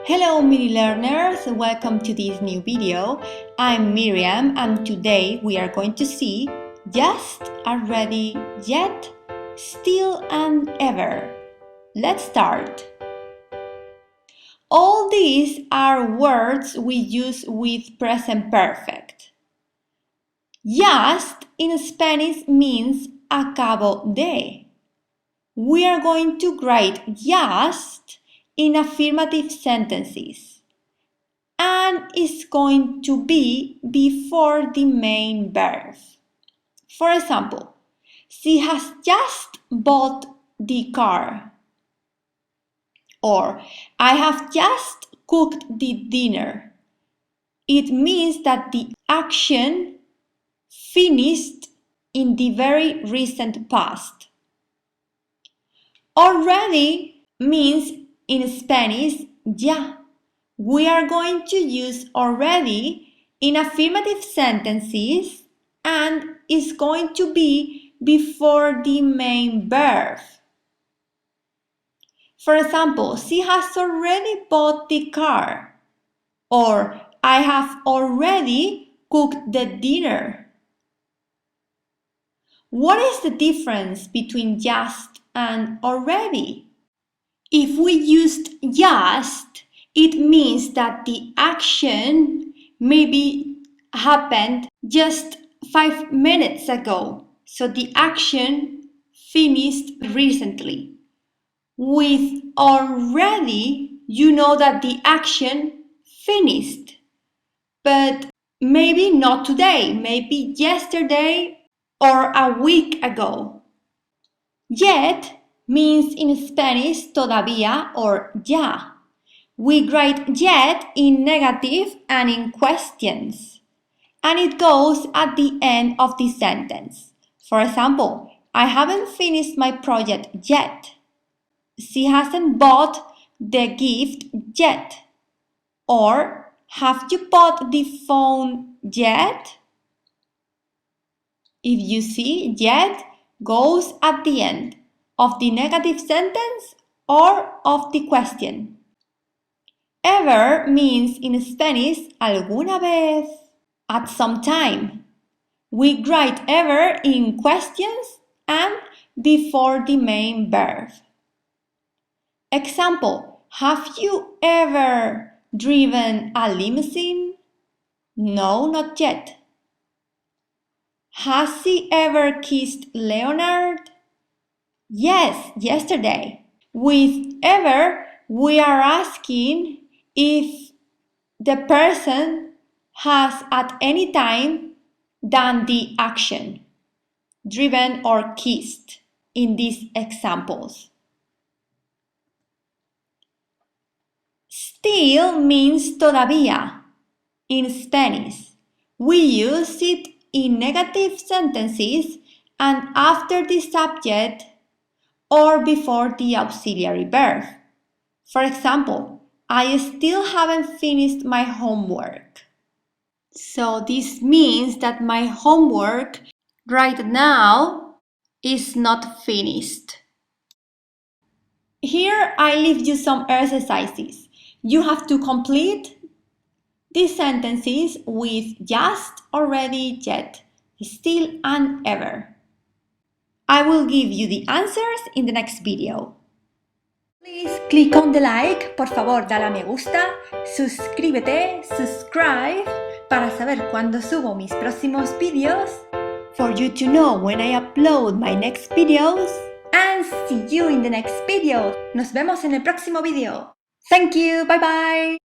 Hello Miri learners, welcome to this new video. I'm Miriam and today we are going to see just, already, yet, still and ever. Let's start. All these are words we use with present perfect. Just in Spanish means acabo de. We are going to write just in affirmative sentences and it's going to be before the main verb. For example, she has just bought the car, or I have just cooked the dinner. It means that the action finished in the very recent past. Already means in Spanish, ya. We are going to use already in affirmative sentences and it's going to be before the main verb. For example, she has already bought the car, or I have already cooked the dinner. What is the difference between just and already? If we used just, it means that the action maybe happened just 5 minutes ago. So the action finished recently. With already, you know that the action finished. But maybe not today, maybe yesterday or a week ago. Yet means in Spanish todavía or ya. We write yet in negative and in questions, and it goes at the end of the sentence. For example, I haven't finished my project yet. She hasn't bought the gift yet. Or, have you bought the phone yet? If you see, yet goes at the end of the negative sentence or of the question. Ever means in Spanish alguna vez, at some time. We write ever in questions and before the main verb. Example, have you ever driven a limousine? No, not yet. Has she ever kissed Leonard? Yes, yesterday. With ever, we are asking if the person has at any time done the action, driven or kissed in these examples. Still means todavía in Spanish. We use it in negative sentences and after the subject or before the auxiliary verb. For example, I still haven't finished my homework. So this means that my homework right now is not finished. Here I leave you some exercises. You have to complete these sentences with just, already, yet, still and ever. I will give you the answers in the next video. Please click on the like, por favor dale a me gusta, suscríbete, subscribe, para saber cuando subo mis próximos vídeos, for you to know when I upload my next videos, and see you in the next video. Nos vemos en el próximo video. Thank you, bye bye.